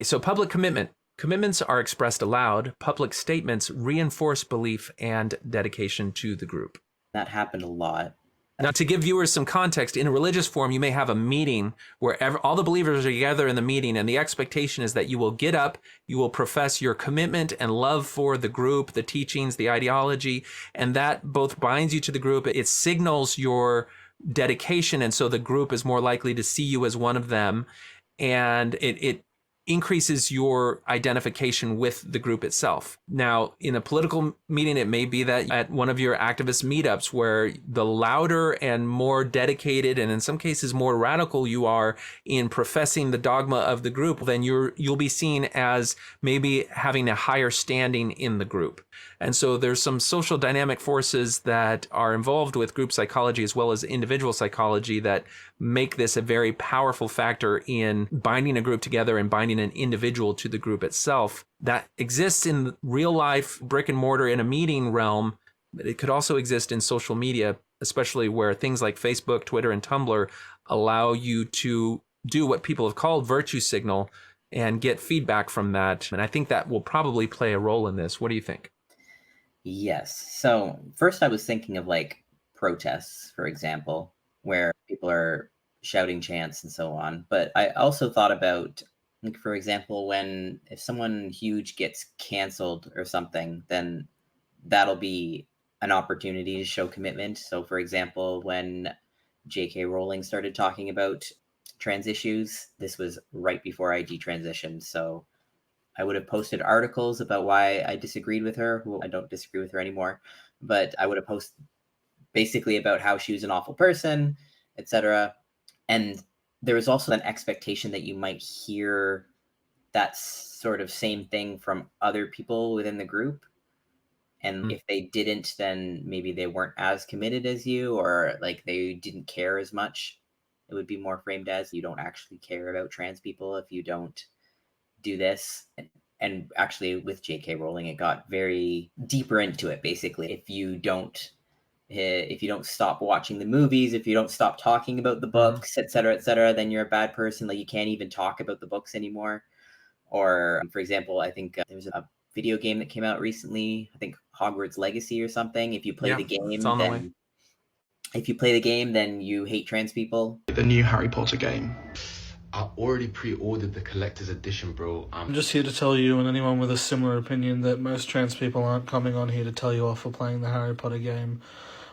So public commitment. Commitments are expressed aloud. Public statements reinforce belief and dedication to the group. That happened a lot. Now, to give viewers some context, in a religious forum, you may have a meeting where all the believers are together in the meeting, and the expectation is that you will get up, you will profess your commitment and love for the group, the teachings, the ideology, and that both binds you to the group. It signals your dedication, and so the group is more likely to see you as one of them, and it increases your identification with the group itself. Now, in a political meeting, it may be that at one of your activist meetups, where the louder and more dedicated, and in some cases more radical you are in professing the dogma of the group, then you'll be seen as maybe having a higher standing in the group. And so there's some social dynamic forces that are involved with group psychology as well as individual psychology that make this a very powerful factor in binding a group together and binding an individual to the group itself. That exists in real life, brick and mortar, in a meeting realm, but it could also exist in social media, especially where things like Facebook, Twitter, and Tumblr allow you to do what people have called virtue signal and get feedback from that. And I think that will probably play a role in this. What do you think? Yes. So first I was thinking of like protests, for example, where people are shouting chants and so on. But I also thought about, like, for example, if someone huge gets canceled or something, then that'll be an opportunity to show commitment. So for example, when J.K. Rowling started talking about trans issues, this was right before I detransitioned. So I would have posted articles about why I disagreed with her. Well, I don't disagree with her anymore, but I would have posted basically about how she was an awful person, etc. And there was also an expectation that you might hear that sort of same thing from other people within the group. And if they didn't, then maybe they weren't as committed as you, or like they didn't care as much. It would be more framed as you don't actually care about trans people if you don't do this. And actually with J.K. Rowling, it got very deeper into it. Basically, if you don't stop watching the movies, if you don't stop talking about the books, etc., then you're a bad person. Like, you can't even talk about the books anymore. Or for example, I think there was a video game that came out recently, I think Hogwarts Legacy or something. If you play the game, then you hate trans people. The new Harry Potter game. I already pre-ordered the collector's edition, bro. I'm just here to tell you and anyone with a similar opinion that most trans people aren't coming on here to tell you off for playing the Harry Potter game.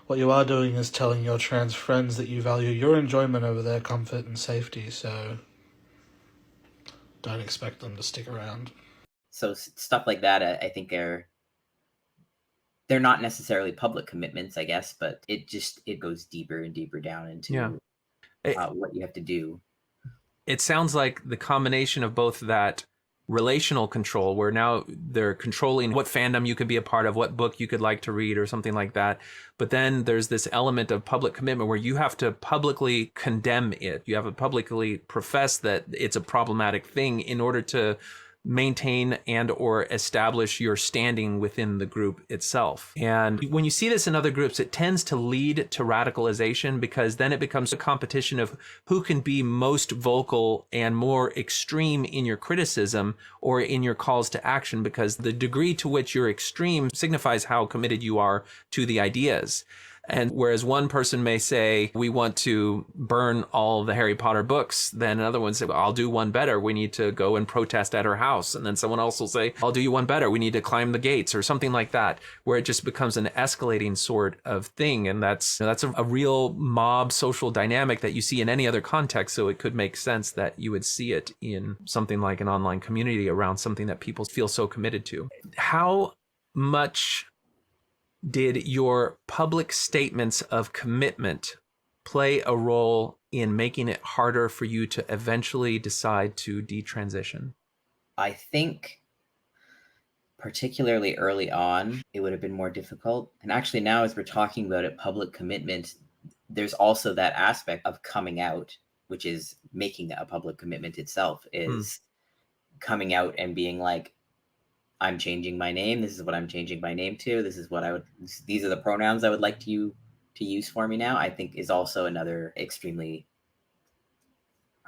What you are doing is telling your trans friends that you value your enjoyment over their comfort and safety, so don't expect them to stick around. So stuff like that, I think they're not necessarily public commitments, I guess, but it goes deeper and deeper down into what you have to do. It sounds like the combination of both that relational control, where now they're controlling what fandom you could be a part of, what book you could like to read or something like that. But then there's this element of public commitment where you have to publicly condemn it. You have to publicly profess that it's a problematic thing in order to maintain and or establish your standing within the group itself. And when you see this in other groups, it tends to lead to radicalization, because then it becomes a competition of who can be most vocal and more extreme in your criticism or in your calls to action, because the degree to which you're extreme signifies how committed you are to the ideas. And whereas one person may say, we want to burn all the Harry Potter books, then another one say, well, I'll do one better. We need to go and protest at her house. And then someone else will say, I'll do you one better. We need to climb the gates, or something like that, where it just becomes an escalating sort of thing. And that's a real mob social dynamic that you see in any other context. So it could make sense that you would see it in something like an online community around something that people feel so committed to. How much did your public statements of commitment play a role in making it harder for you to eventually decide to detransition? I think particularly early on, it would have been more difficult. And actually now, as we're talking about it, public commitment, there's also that aspect of coming out, which is making a public commitment itself, is coming out and being like, I'm changing my name. This is what I'm changing my name to. These are the pronouns I would like you to use for me now, I think is also another extremely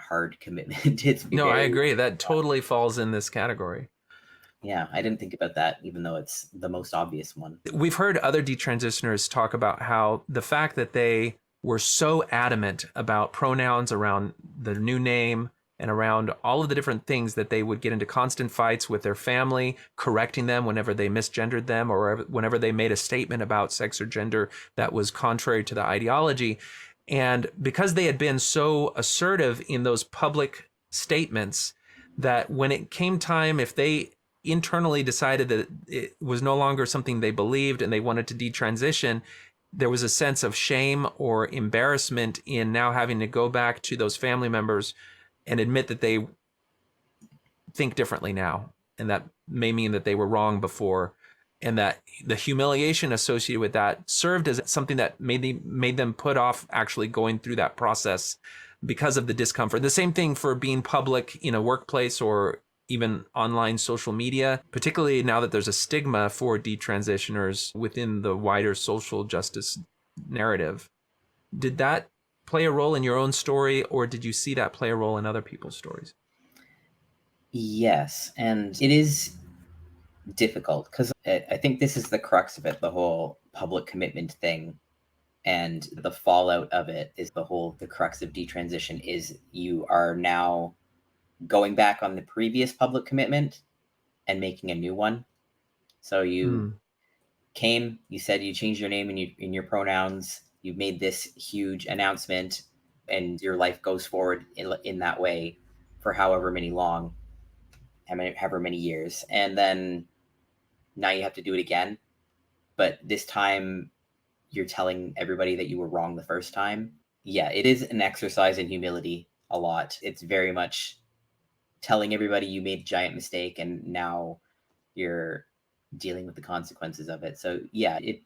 hard commitment. It's No, I very, agree. That totally falls in this category. yeah, I didn't think about that, even though it's the most obvious one. We've heard other detransitioners talk about how the fact that they were so adamant about pronouns around the new name and around all of the different things that they would get into constant fights with their family, correcting them whenever they misgendered them or whenever they made a statement about sex or gender that was contrary to the ideology. And because they had been so assertive in those public statements, that when it came time, if they internally decided that it was no longer something they believed and they wanted to detransition, there was a sense of shame or embarrassment in now having to go back to those family members and admit that they think differently now. And that may mean that they were wrong before. And that the humiliation associated with that served as something that made them put off actually going through that process because of the discomfort. The same thing for being public in a workplace or even online social media, particularly now that there's a stigma for detransitioners within the wider social justice narrative. Did that play a role in your own story, or did you see that play a role in other people's stories? Yes, and it is difficult because I think this is the crux of it, the whole public commitment thing. And the fallout of it is the crux of detransition is you are now going back on the previous public commitment and making a new one. So you you said you changed your name and in your pronouns, you made this huge announcement, and your life goes forward in that way for however many years. And then now you have to do it again. But this time you're telling everybody that you were wrong the first time. Yeah, it is an exercise in humility a lot. It's very much telling everybody you made a giant mistake and now you're dealing with the consequences of it. So yeah, it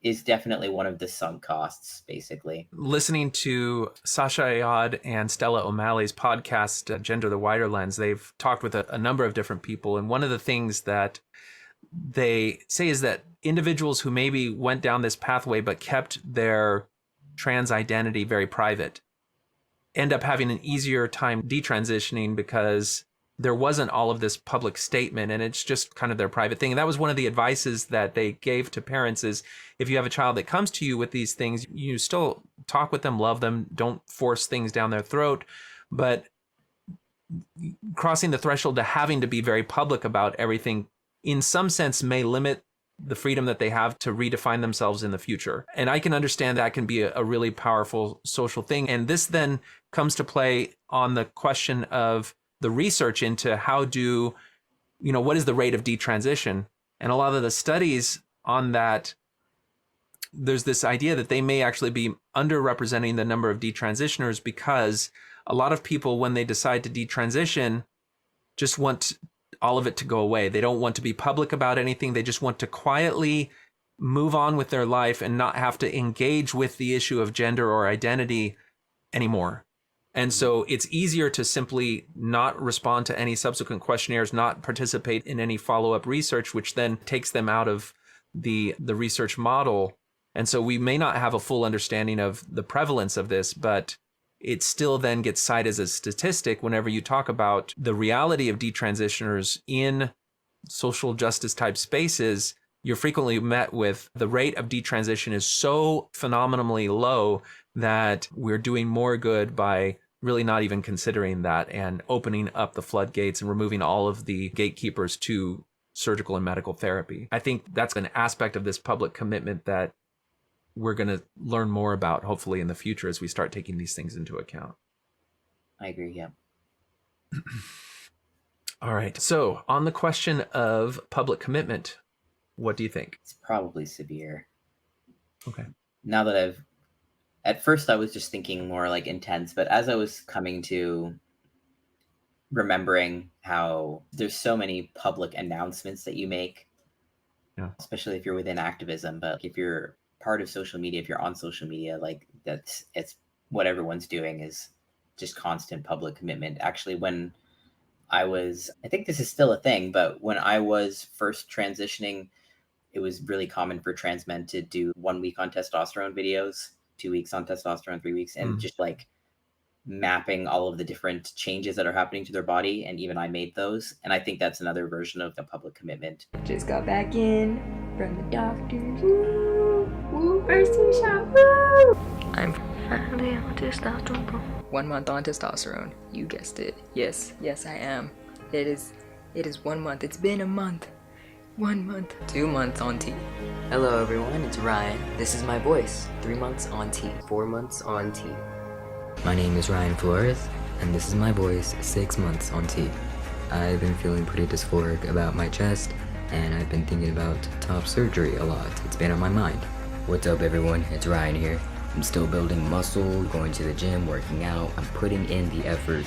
is definitely one of the sunk costs, basically. Listening to Sasha Ayad and Stella O'Malley's podcast, Gender the Wider Lens, they've talked with a number of different people. And one of the things that they say is that individuals who maybe went down this pathway but kept their trans identity very private end up having an easier time detransitioning because there wasn't all of this public statement and it's just kind of their private thing. And that was one of the advices that they gave to parents is if you have a child that comes to you with these things, you still talk with them, love them, don't force things down their throat, but crossing the threshold to having to be very public about everything in some sense may limit the freedom that they have to redefine themselves in the future. And I can understand that can be a really powerful social thing. And this then comes to play on the question of the research into what is the rate of detransition? And a lot of the studies on that, there's this idea that they may actually be underrepresenting the number of detransitioners because a lot of people, when they decide to detransition, just want all of it to go away. They don't want to be public about anything. They just want to quietly move on with their life and not have to engage with the issue of gender or identity anymore. And so it's easier to simply not respond to any subsequent questionnaires, not participate in any follow-up research, which then takes them out of the research model. And so we may not have a full understanding of the prevalence of this, but it still then gets cited as a statistic whenever you talk about the reality of detransitioners in social justice type spaces. You're frequently met with the rate of detransition is so phenomenally low that we're doing more good by really not even considering that and opening up the floodgates and removing all of the gatekeepers to surgical and medical therapy. I think that's an aspect of this public commitment that we're going to learn more about, hopefully, in the future as we start taking these things into account. I agree, yeah. All right. So on the question of public commitment, what do you think? It's probably severe. Okay. Now that at first I was just thinking more like intense, but as I was coming to remembering how there's so many public announcements that you make, especially if you're within activism, but if you're part of social media, if you're on social media, like it's what everyone's doing is just constant public commitment. Actually, I think this is still a thing, but when I was first transitioning, it was really common for trans men to do 1 week on testosterone videos, 2 weeks on testosterone, 3 weeks, and just like mapping all of the different changes that are happening to their body, and even I made those. And I think that's another version of the public commitment. Just got back in from the doctor. Woo! Woo! First two shot. Woo! I'm finally on testosterone. 1 month on testosterone. You guessed it. Yes, I am. It is 1 month. It's been a month. 1 month. 2 months on T. Hello everyone, it's Ryan. This is my voice. 3 months on T. 4 months on T. My name is Ryan Flores, and this is my voice. 6 months on T. I've been feeling pretty dysphoric about my chest, and I've been thinking about top surgery a lot. It's been on my mind. What's up everyone, it's Ryan here. I'm still building muscle, going to the gym, working out. I'm putting in the effort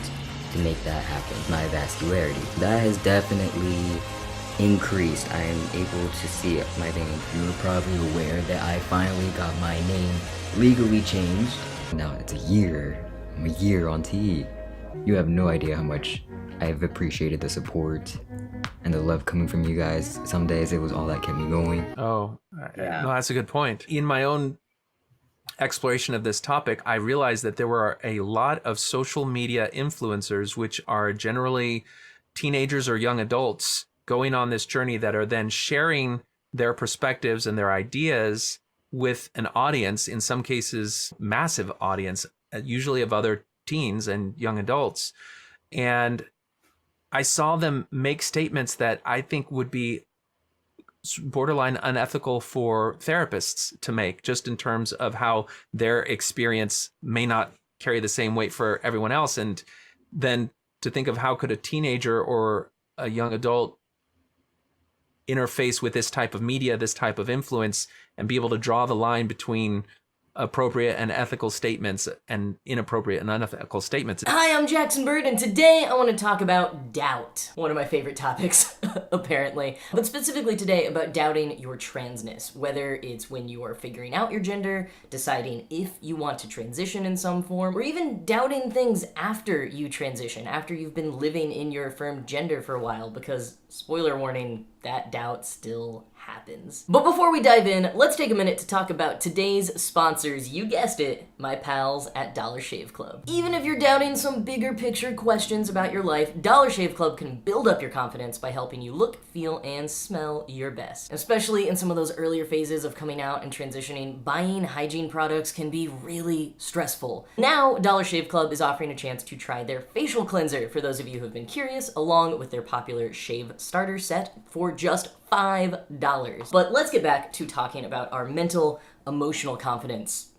to make that happen. My vascularity, that has definitely increased. I am able to see it. I think you're probably aware that I finally got my name legally changed. Now it's a year. I'm a year on T. You have no idea how much I've appreciated the support and the love coming from you guys. Some days it was all that kept me going. Oh, Yeah. no, that's a good point. In my own exploration of this topic, I realized that there were a lot of social media influencers, which are generally teenagers or young adults, going on this journey that are then sharing their perspectives and their ideas with an audience, in some cases, massive audience, usually of other teens and young adults. And I saw them make statements that I think would be borderline unethical for therapists to make, just in terms of how their experience may not carry the same weight for everyone else. And then to think of how could a teenager or a young adult interface with this type of media, this type of influence, and be able to draw the line between appropriate and ethical statements and inappropriate and unethical statements. Hi, I'm Jackson Bird, and today I want to talk about doubt. One of my favorite topics, apparently. But specifically today about doubting your transness, whether it's when you are figuring out your gender, deciding if you want to transition in some form, or even doubting things after you transition, after you've been living in your affirmed gender for a while, because, spoiler warning, that doubt still happens. But before we dive in, let's take a minute to talk about today's sponsors. You guessed it, my pals at Dollar Shave Club. Even if you're doubting some bigger picture questions about your life, Dollar Shave Club can build up your confidence by helping you look, feel, and smell your best. Especially in some of those earlier phases of coming out and transitioning, buying hygiene products can be really stressful. Now, Dollar Shave Club is offering a chance to try their facial cleanser for those of you who have been curious, along with their popular shave starter set for just $5. But let's get back to talking about our mental, emotional confidence,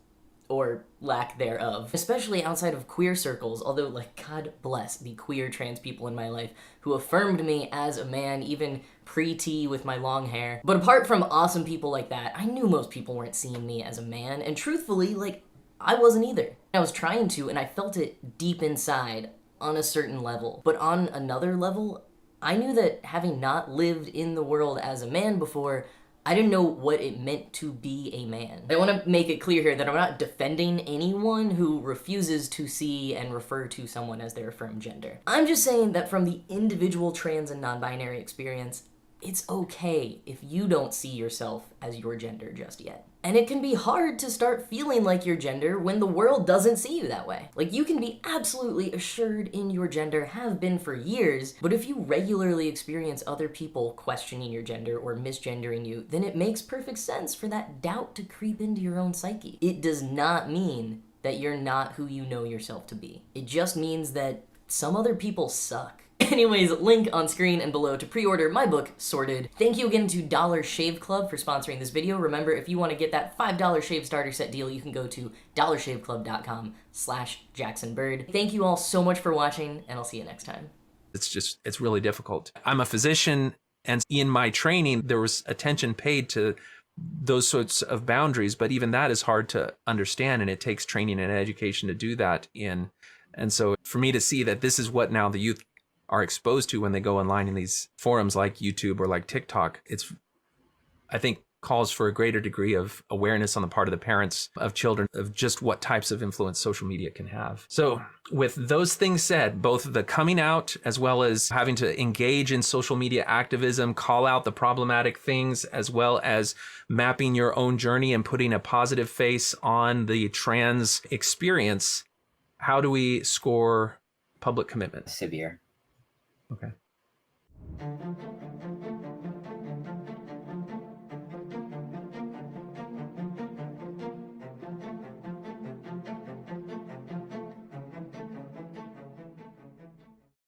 or lack thereof, especially outside of queer circles, although, like, God bless the queer trans people in my life who affirmed me as a man, even pre-T with my long hair. But apart from awesome people like that, I knew most people weren't seeing me as a man, and truthfully, like, I wasn't either. I was trying to, and I felt it deep inside on a certain level. But on another level, I knew that having not lived in the world as a man before, I didn't know what it meant to be a man. I want to make it clear here that I'm not defending anyone who refuses to see and refer to someone as their affirmed gender. I'm just saying that from the individual trans and non-binary experience, it's okay if you don't see yourself as your gender just yet. And it can be hard to start feeling like your gender when the world doesn't see you that way. Like, you can be absolutely assured in your gender, have been for years, but if you regularly experience other people questioning your gender or misgendering you, then it makes perfect sense for that doubt to creep into your own psyche. It does not mean that you're not who you know yourself to be. It just means that some other people suck. Anyways, link on screen and below to pre-order my book, Sorted. Thank you again to Dollar Shave Club for sponsoring this video. Remember, if you want to get that $5 shave starter set deal, you can go to dollarshaveclub.com/JacksonBird. Thank you all so much for watching, and I'll see you next time. It's really difficult. I'm a physician, and in my training, there was attention paid to those sorts of boundaries, but even that is hard to understand, and it takes training and education to do that in. And so for me to see that this is what now the youth are exposed to when they go online in these forums like YouTube or like TikTok, it's, I think, calls for a greater degree of awareness on the part of the parents of children of just what types of influence social media can have. So with those things said, both the coming out as well as having to engage in social media activism, call out the problematic things, as well as mapping your own journey and putting a positive face on the trans experience, how do we score public commitment? Severe. Okay.